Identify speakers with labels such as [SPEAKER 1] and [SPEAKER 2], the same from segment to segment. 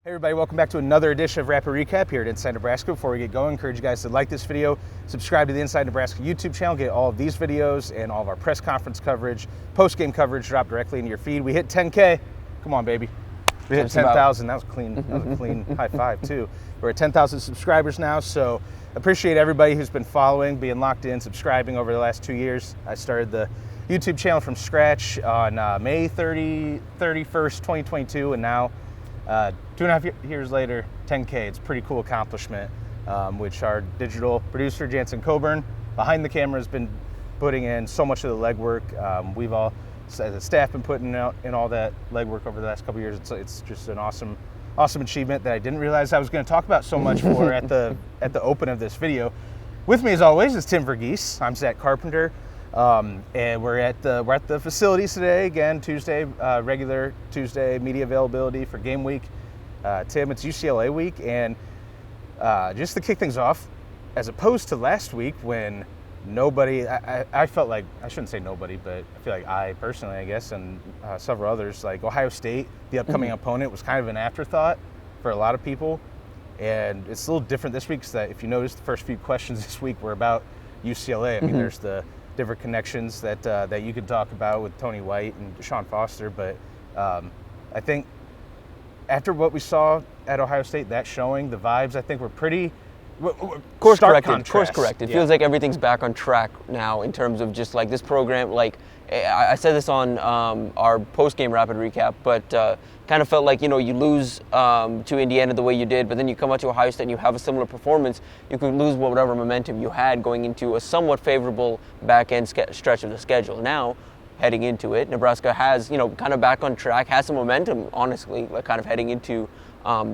[SPEAKER 1] Hey everybody, welcome back to another edition of Rapid Recap here at Inside Nebraska. Before we get going, I encourage you guys to like this video, subscribe to the Inside Nebraska YouTube channel, get all of these videos and all of our press conference coverage, post-game coverage drop directly into your feed. We hit 10K. Come on, baby. We hit 10,000. That was clean. That was a clean high five, too. We're at 10,000 subscribers now, so appreciate everybody who's been following, being locked in, subscribing over the last 2 years. I started the YouTube channel from scratch on May 31st, 2022, and now 2.5 years later, 10K. It's a pretty cool accomplishment, which our digital producer, Jansen Coburn, behind the camera has been putting in so much of the legwork. We've all, as a staff, been putting in all that legwork over the last couple of years. It's just an awesome achievement that I didn't realize I was going to talk about so much for at the open of this video. With me, as always, is Tim Verghese. I'm Zack Carpenter. And we're at the facilities today again. Tuesday, regular Tuesday media availability for game week. Tim, it's UCLA week, and just to kick things off, as opposed to last week when nobody, I felt like, I shouldn't say nobody, but I feel like I personally, I guess, and several others, like Ohio State, the upcoming opponent, was kind of an afterthought for a lot of people, and it's a little different this week. Because if you notice, the first few questions this week were about UCLA. I mean, there's the different connections that you can talk about with Tony White and Sean Foster, but I think after what we saw at Ohio State, that showing, the vibes, I think, were pretty
[SPEAKER 2] course corrected. It feels like everything's back on track now in terms of just like this program. Like I said this on our post-game rapid recap, but kind of felt like, you lose to Indiana the way you did, but then you come out to Ohio State and you have a similar performance, you could lose whatever momentum you had going into a somewhat favorable back-end stretch of the schedule. Now, heading into it, Nebraska has, kind of back on track, has some momentum, honestly, like kind of heading into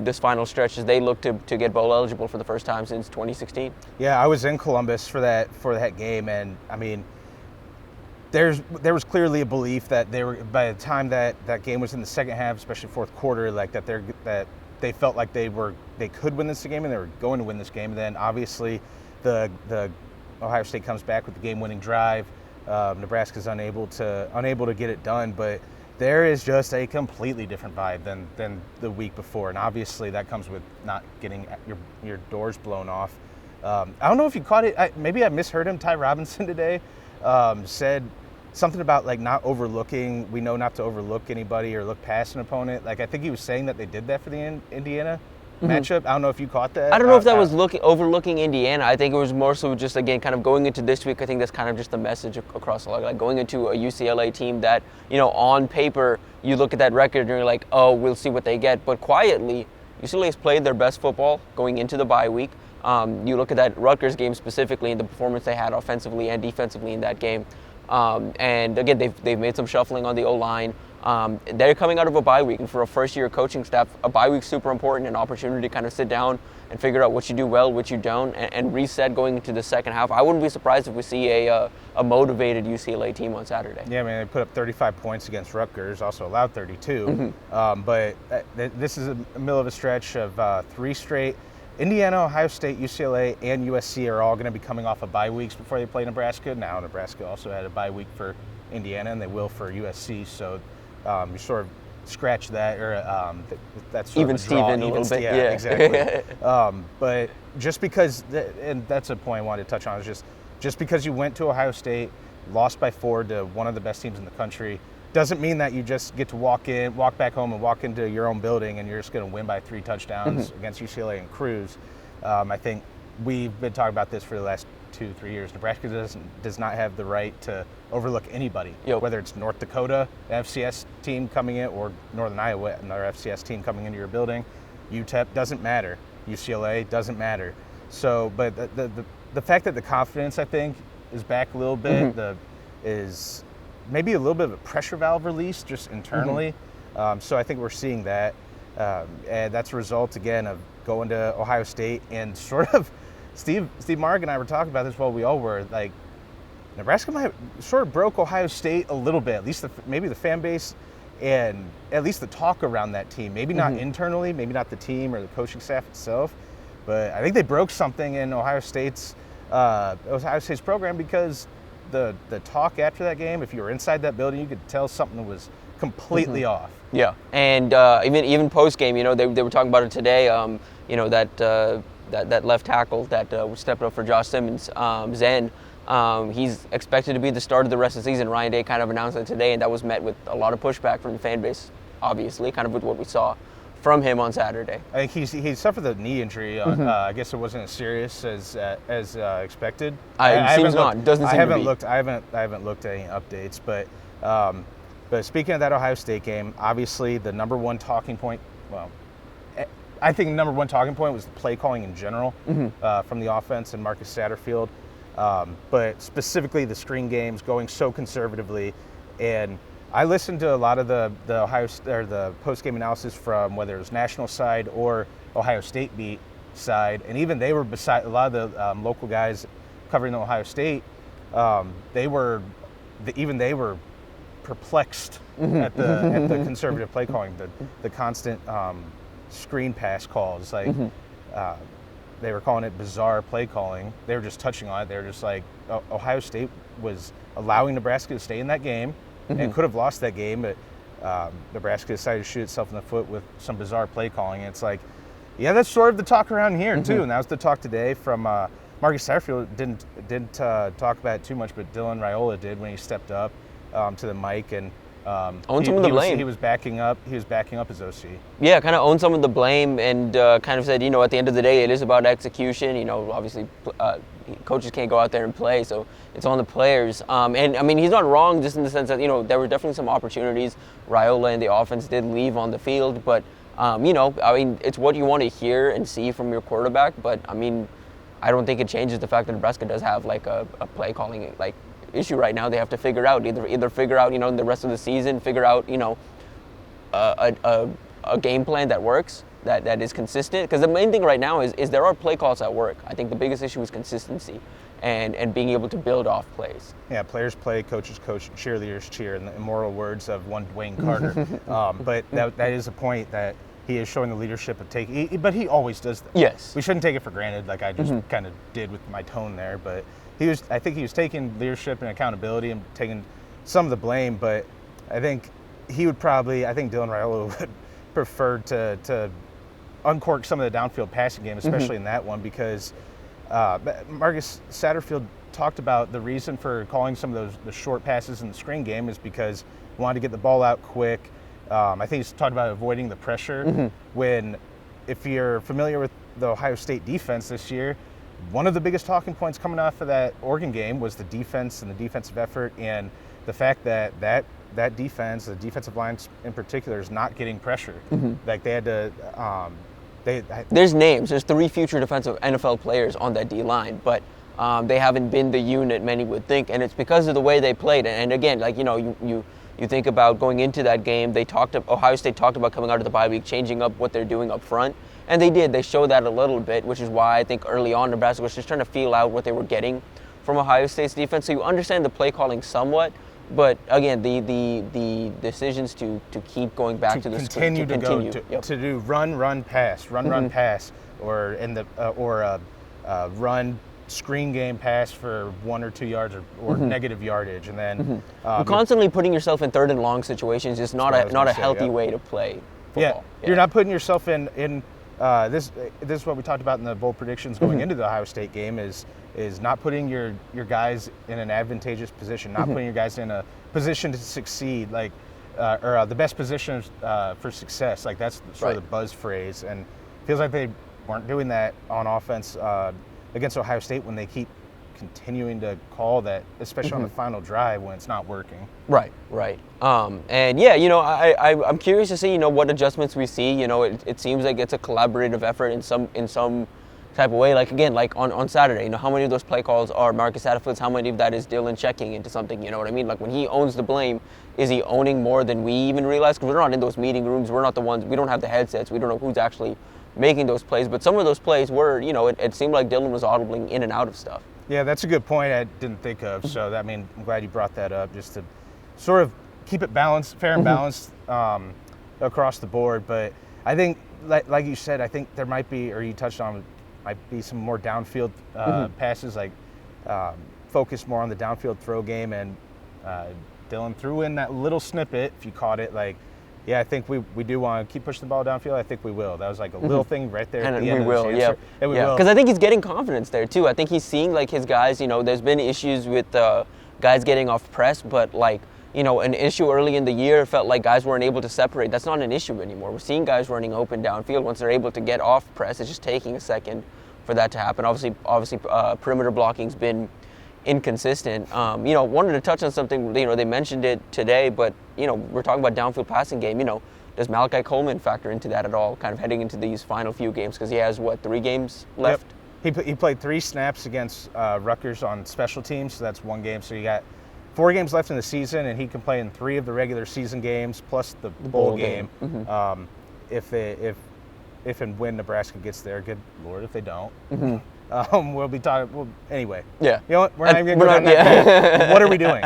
[SPEAKER 2] this final stretch as they look to get bowl eligible for the first time since 2016. Yeah,
[SPEAKER 1] I was in Columbus for that game, and I mean, there was clearly a belief that they were, by the time that game was in the second half, especially fourth quarter, like that they felt like they could win this game and they were going to win this game. And then obviously the Ohio State comes back with the game-winning drive. Nebraska's unable to get it done, but there is just a completely different vibe than the week before, and obviously that comes with not getting your doors blown off. I don't know if you caught it. Maybe I misheard him. Ty Robinson today said something about like not overlooking. We know not to overlook anybody or look past an opponent. Like I think he was saying that they did that for the Indiana matchup. I don't know if you caught that.
[SPEAKER 2] I don't know if that was overlooking Indiana. I think it was more so just, again, kind of going into this week. I think that's kind of just the message across the line. Like going into a UCLA team that, on paper, you look at that record and you're like, oh, we'll see what they get. But quietly, UCLA's played their best football going into the bye week. You look at that Rutgers game specifically and the performance they had offensively and defensively in that game. And again, they've made some shuffling on the O-line. They're coming out of a bye week, and for a first-year coaching staff, a bye week's super important, an opportunity to kind of sit down and figure out what you do well, what you don't, and reset going into the second half. I wouldn't be surprised if we see a motivated UCLA team on Saturday.
[SPEAKER 1] Yeah, I mean, they put up 35 points against Rutgers, also allowed 32. But this is a middle of a stretch of 3 straight. Indiana, Ohio State, UCLA, and USC are all going to be coming off of bye weeks before they play Nebraska. Now, Nebraska also had a bye week for Indiana, and they will for USC. So you sort of scratch that, or that's sort
[SPEAKER 2] even
[SPEAKER 1] of a draw.
[SPEAKER 2] Steven a little bit.
[SPEAKER 1] Yeah, exactly. But just because, and that's a point I wanted to touch on, is just because you went to Ohio State, lost by 4 to one of the best teams in the country, doesn't mean that you just get to walk back home and walk into your own building and you're just going to win by 3 touchdowns against UCLA and cruise. I think we've been talking about this for the last 2-3 years. Nebraska does not have the right to overlook anybody, whether it's North Dakota, an FCS team coming in, or Northern Iowa, another FCS team coming into your building. UTEP doesn't matter. UCLA doesn't matter. So, but the fact that the confidence, I think, is back a little bit, is maybe a little bit of a pressure valve release just internally. So I think we're seeing that. And that's a result, again, of going to Ohio State and sort of Steve Marg and I were talking about this while we all were, like, Nebraska might have sort of broke Ohio State a little bit, at least maybe the fan base and at least the talk around that team. Maybe not internally, maybe not the team or the coaching staff itself, but I think they broke something in Ohio State's program, because the talk after that game, if you were inside that building, you could tell something was completely off.
[SPEAKER 2] Yeah, and even post game, they were talking about it today. That left tackle that stepped up for Josh Simmons, Zen. He's expected to be the starter the rest of the season. Ryan Day kind of announced that today, and that was met with a lot of pushback from the fan base, obviously, kind of with what we saw from him on Saturday.
[SPEAKER 1] I think he suffered a knee injury. I guess it wasn't as serious as expected.
[SPEAKER 2] It seems not. It doesn't seem to be.
[SPEAKER 1] I haven't looked at any updates, but speaking of that Ohio State game, obviously the number one talking point. Well, I think the number one talking point was the play calling in general from the offense and Marcus Satterfield, but specifically the screen games going so conservatively. And I listened to a lot of the post game analysis from whether it was national side or Ohio State beat side, and even they were beside a lot of the local guys covering the Ohio State. They were perplexed at the conservative play calling, the constant screen pass calls. Like they were calling it bizarre play calling. They were just touching on it. They were just like Ohio State was allowing Nebraska to stay in that game and could have lost that game, but Nebraska decided to shoot itself in the foot with some bizarre play calling. And it's like, yeah, that's sort of the talk around here too, and that was the talk today from Marcus Satterfield. Didn't talk about it too much, but Dylan Raiola did when he stepped up to the mic and
[SPEAKER 2] own some of the blame.
[SPEAKER 1] He was backing up his OC.
[SPEAKER 2] Yeah, kind of owned some of the blame and kind of said, at the end of the day, it is about execution. Obviously, coaches can't go out there and play, so it's on the players. And I mean, he's not wrong, just in the sense that there were definitely some opportunities. Raiola and the offense did leave on the field, but it's what you want to hear and see from your quarterback. But I mean, I don't think it changes the fact that Nebraska does have like a play calling issue right now. They have to figure out either figure out in the rest of the season, figure out a game plan that works, that is consistent. Because the main thing right now is there are play calls that work. I think the biggest issue is consistency and being able to build off plays.
[SPEAKER 1] Yeah, players play, coaches coach, cheerleaders cheer, in the immortal words of one Dwayne Carter. But that is a point that he is showing the leadership of taking. But he always does that.
[SPEAKER 2] Yes.
[SPEAKER 1] We shouldn't take it for granted, like I just kind of did with my tone there. But I think he was taking leadership and accountability and taking some of the blame. But I think Dylan Raiola would prefer to uncork some of the downfield passing game, especially in that one, because Marcus Satterfield talked about the reason for calling some of the short passes in the screen game is because he wanted to get the ball out quick. I think he's talked about avoiding the pressure. If you're familiar with the Ohio State defense this year, one of the biggest talking points coming off of that Oregon game was the defense and the defensive effort, and the fact that defense, the defensive line in particular, is not getting pressure. Like they had to.
[SPEAKER 2] There's names. There's 3 future defensive NFL players on that D line, but they haven't been the unit many would think, and it's because of the way they played. And again, you think about going into that game, Ohio State talked about coming out of the bye week, changing up what they're doing up front. And they did. They showed that a little bit, which is why I think early on Nebraska was just trying to feel out what they were getting from Ohio State's defense. So you understand the play calling somewhat, but again, the decisions to keep going back to the
[SPEAKER 1] continue to do run pass, run pass, or run screen game pass for 1 or 2 yards or negative yardage, and then
[SPEAKER 2] constantly putting yourself in 3rd and long situations is not a healthy way to play football.
[SPEAKER 1] Yeah. You're not putting yourself in this is what we talked about in the bold predictions going into the Ohio State game is not putting your guys in an advantageous position, not putting your guys in a position to succeed, or the best position for success. Like that's sort of the buzz phrase, and it feels like they weren't doing that on offense against Ohio State when they keep continuing to call that, especially on the final drive when it's not working.
[SPEAKER 2] Right. And yeah, I'm curious to see, what adjustments we see. It seems like it's a collaborative effort in some type of way. Like again, like on Saturday, how many of those play calls are Marcus Satterfield's? How many of that is Dylan checking into something? You know what I mean? Like when he owns the blame, is he owning more than we even realize? Because we're not in those meeting rooms. We're not the ones. We don't have the headsets. We don't know who's actually making those plays. But some of those plays were, it seemed like Dylan was audibling in and out of stuff.
[SPEAKER 1] Yeah, that's a good point I didn't think of. So I'm glad you brought that up, just to sort of keep it balanced, fair and balanced across the board. But I think, like you said, I think there might be, or you touched on, might be some more downfield passes, like focus more on the downfield throw game and Dylan threw in that little snippet, if you caught it, like, yeah, I think we do want to keep pushing the ball downfield. I think we will. That was like a little thing right there at the end of his answer.
[SPEAKER 2] And we will. Because I think he's getting confidence there, too. I think he's seeing, like, his guys, there's been issues with guys getting off press, but, like, an issue early in the year felt like guys weren't able to separate. That's not an issue anymore. We're seeing guys running open downfield. Once they're able to get off press, it's just taking a second for that to happen. Obviously, perimeter blocking's been inconsistent. Wanted to touch on something, they mentioned it today, but, we're talking about downfield passing game. Does Malachi Coleman factor into that at all, kind of heading into these final few games? Because he has, 3 games left?
[SPEAKER 1] Yep. He played 3 snaps against Rutgers on special teams, so that's 1 game. So you got 4 games left in the season, and he can play in 3 of the regular season games plus the bowl game.
[SPEAKER 2] Mm-hmm.
[SPEAKER 1] If and when Nebraska gets there, good Lord, if they don't. Mm-hmm. We'll be talking. Well, anyway.
[SPEAKER 2] Yeah.
[SPEAKER 1] You know what? We're not even going to go down that road. What are we doing?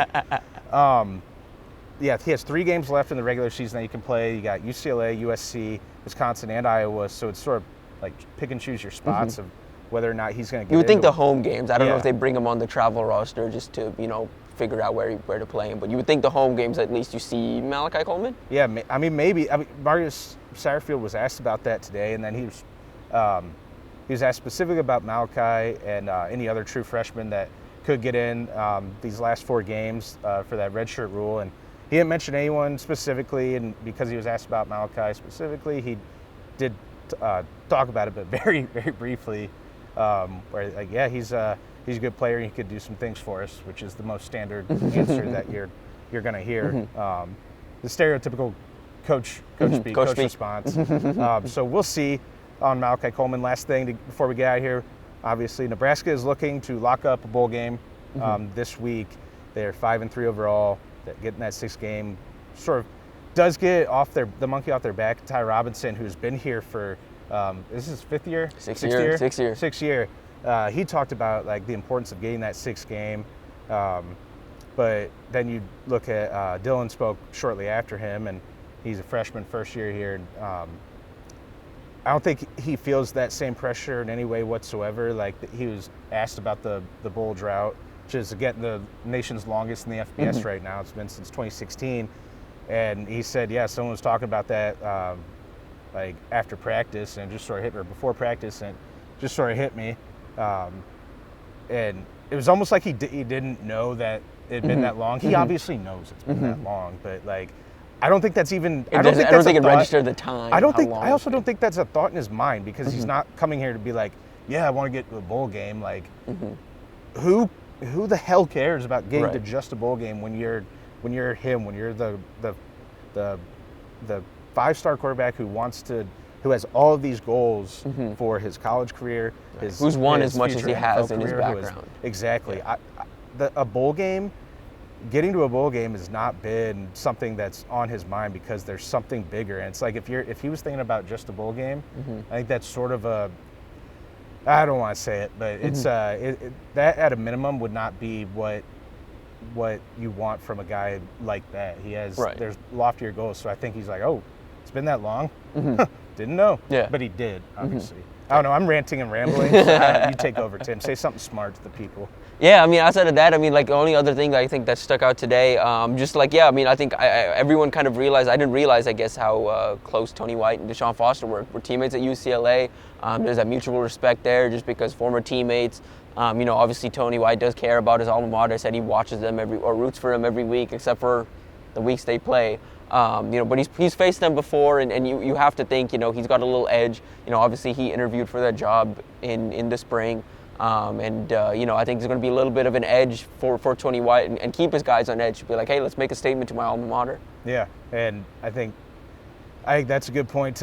[SPEAKER 1] Yeah, he has 3 games left in the regular season that you can play. You got UCLA, USC, Wisconsin, and Iowa. So it's sort of like pick and choose your spots of whether or not he's going to get.
[SPEAKER 2] You would think the home games. I don't know if they bring him on the travel roster just to figure out where to play him. But you would think the home games at least you see Malachi Coleman.
[SPEAKER 1] Yeah, I mean maybe. Marcus Satterfield was asked about that today, and then he was asked specifically about Malachi and any other true freshmen that could get in these last 4 games for that redshirt rule, and he didn't mention anyone specifically, and because he was asked about Malachi specifically, he did talk about it, but very, very briefly. Where like, yeah, he's a good player. And he could do some things for us, which is the most standard answer that you're going to hear. The stereotypical coach speak, coach response. So we'll see on Malachi Coleman. Last thing before we get out of here, obviously Nebraska is looking to lock up a bowl game this week. They're 5-3 overall. Getting that 6th game sort of does get the monkey off their back. Ty Robinson, who's been here for this is his 5th year, 6th year. He talked about like the importance of getting that 6th game, but then you look at Dylan spoke shortly after him, and he's a freshman, first year here. And, I don't think he feels that same pressure in any way whatsoever. Like he was asked about the bowl drought, which is again the nation's longest in the FBS right now. It's been since 2016, and he said, yeah, someone was talking about that like after practice, and it just sort of hit me, or before practice, and it just sort of hit me, and it was almost like he didn't know that it had been that long. He obviously knows it's been that long, but like I don't think that's even. I don't think it registered the time. I also don't think that's a thought in his mind, because he's not coming here to be like, yeah, I want to get to a bowl game. Like, who the hell cares about getting to just a bowl game when you're him, when you're the 5-star quarterback who has all of these goals for his college career,
[SPEAKER 2] who's won as much as he has in his background.
[SPEAKER 1] Exactly. Yeah. A bowl game. Getting to a bowl game has not been something that's on his mind, because there's something bigger. And it's like if he was thinking about just a bowl game, I think that's sort of I don't want to say it, but it's that at a minimum would not be what you want from a guy like that. There's loftier goals. So I think he's like, oh, it's been that long? Didn't know. Yeah. But he did, obviously. I don't know. I'm ranting and rambling. So you take over, Tim. Say something smart to the people.
[SPEAKER 2] Yeah, I mean, outside of that, I mean, like, the only other thing that I think that stuck out today, just like, yeah, I mean, I think everyone kind of realized, I didn't realize, I guess, how close Tony White and Deshaun Foster were. We're teammates at UCLA. There's that mutual respect there, just because former teammates. Obviously Tony White does care about his alma mater. Said he watches them or roots for them every week, except for the weeks they play. But he's faced them before, and you have to think, he's got a little edge. Obviously he interviewed for that job in the spring. I think there's going to be a little bit of an edge for Tony White and keep his guys on edge to be like, hey, let's make a statement to my alma mater.
[SPEAKER 1] Yeah, and I think that's a good point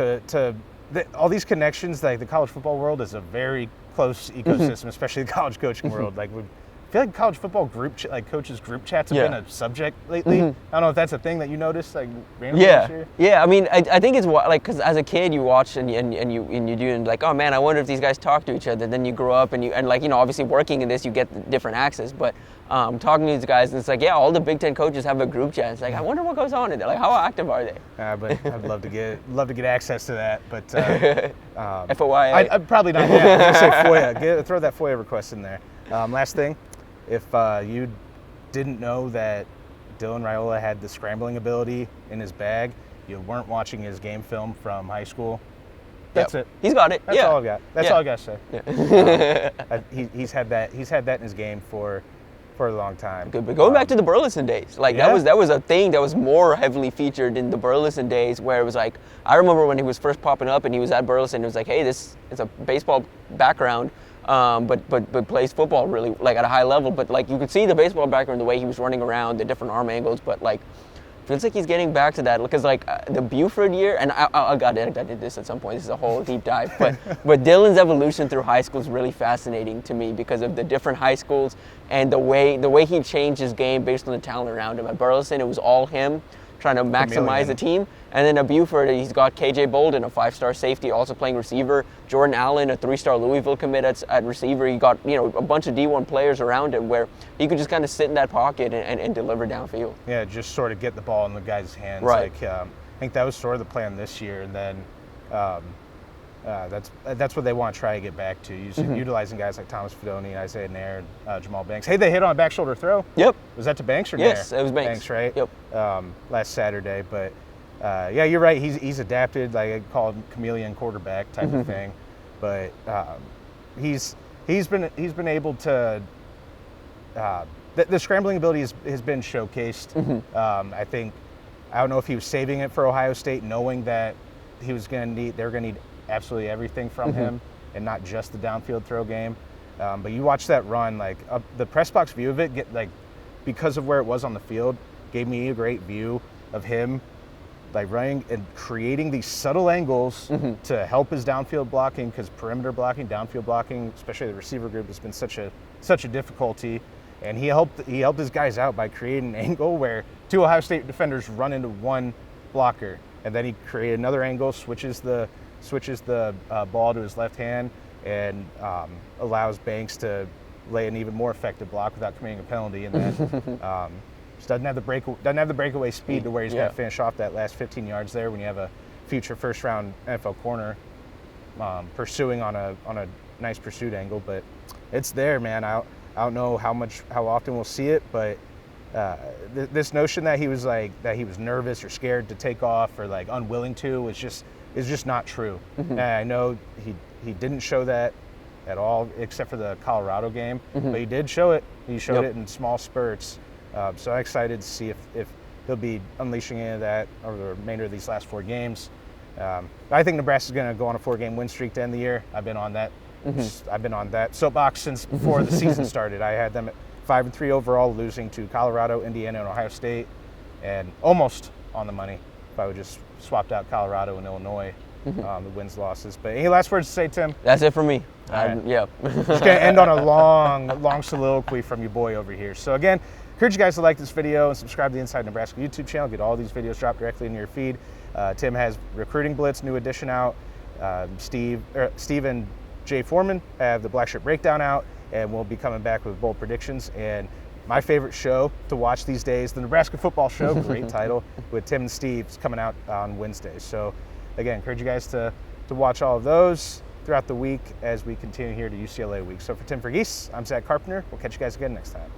[SPEAKER 1] all these connections. Like the college football world is a very close ecosystem, especially the college coaching world. Like I feel like college football coaches group chats have been a subject lately. I don't know if that's a thing that you noticed, like randomly this year.
[SPEAKER 2] Yeah. I mean, I think it's like, because as a kid you watch and you do, and like, oh man, I wonder if these guys talk to each other. Then you grow up and obviously working in this, you get different access. But talking to these guys, and it's like, yeah, all the Big Ten coaches have a group chat. It's like, I wonder what goes on in there. Like, how active are they?
[SPEAKER 1] But I'd love to get access to that. But
[SPEAKER 2] FOIA.
[SPEAKER 1] I'd probably not. Yeah, I was gonna say FOIA. Throw that FOIA request in there. Last thing. If you didn't know that Dylan Raiola had the scrambling ability in his bag, you weren't watching his game film from high school. That's it.
[SPEAKER 2] He's got it.
[SPEAKER 1] That's all I've got. That's all I got to say.
[SPEAKER 2] Yeah.
[SPEAKER 1] He's had that. He's had that in his game for a long time.
[SPEAKER 2] Good, but going back to the Burleson days, like that was a thing that was more heavily featured in the Burleson days, where it was like, I remember when he was first popping up and he was at Burleson, it was like, hey, this is a baseball background, but plays football really like at a high level. But like you could see the baseball background, the way he was running around, the different arm angles, but like feels like he's getting back to that, because like the Buford year, and I did this at some point. This is a whole deep dive, but Dylan's evolution through high school is really fascinating to me because of the different high schools and the way he changed his game based on the talent around him. At Burleson, it was all him trying to maximize the team, and then at Buford, he's got KJ Bolden, a 5-star safety, also playing receiver. Jordan Allen, a 3-star Louisville commit at receiver. He got a bunch of D1 players around him where he could just kind of sit in that pocket and deliver downfield.
[SPEAKER 1] Yeah, just sort of get the ball in the guy's hands.
[SPEAKER 2] Right.
[SPEAKER 1] Like, I think that was sort of the plan this year, and then that's what they want to try to get back to, utilizing guys like Thomas Fedoni, Isaiah Nair, Jamal Banks. Hey, they hit on a back shoulder throw.
[SPEAKER 2] Yep.
[SPEAKER 1] Was that to Banks or Nair?
[SPEAKER 2] Yes, it was Banks.
[SPEAKER 1] Banks, right?
[SPEAKER 2] Yep.
[SPEAKER 1] Last Saturday, but yeah, you're right. He's adapted, like I call him chameleon quarterback type of thing, but he's been able to. The scrambling ability has been showcased. I don't know if he was saving it for Ohio State, knowing that they're going to need absolutely everything from him and not just the downfield throw game. But you watch that run, like the press box view of it, because of where it was on the field, gave me a great view of him like running and creating these subtle angles to help his downfield blocking, because perimeter blocking, downfield blocking, especially the receiver group, has been such a difficulty. And he helped his guys out by creating an angle where 2 Ohio State defenders run into one blocker, and then he created another angle, switches the ball to his left hand, and allows Banks to lay an even more effective block without committing a penalty. And then just doesn't have the breakaway speed to where he's going to finish off that last 15 yards there when you have a future first-round NFL corner pursuing on a nice pursuit angle. But it's there, man. I don't know how often we'll see it, but this notion that he was nervous or scared to take off or like unwilling to is just not true. And I know he didn't show that at all, except for the Colorado game, but he did show it. He showed it in small spurts. So I'm excited to see if he'll be unleashing any of that over the remainder of these last 4 games. I think Nebraska's going to go on a 4-game win streak to end the year. I've been on that. I've been on that soapbox since before the season started. I had them at 5-3 overall, losing to Colorado, Indiana, and Ohio State, and almost on the money if I would just swapped out Colorado and Illinois, the wins, losses. But any last words to say, Tim?
[SPEAKER 2] That's it for me.
[SPEAKER 1] Right.
[SPEAKER 2] Yeah.
[SPEAKER 1] Just going to end on a long soliloquy from your boy over here. So again, encourage you guys to like this video and subscribe to the Inside Nebraska YouTube channel. Get all these videos dropped directly in your feed. Tim has Recruiting Blitz, new edition out. Steve and Jay Foreman have the Black Shirt Breakdown out, and we'll be coming back with bold predictions. And my favorite show to watch these days, the Nebraska Football Show, great title, with Tim and Steve, coming out on Wednesdays. So again, encourage you guys to watch all of those throughout the week as we continue here to UCLA week. So for Tim Verghese, I'm Zack Carpenter. We'll catch you guys again next time.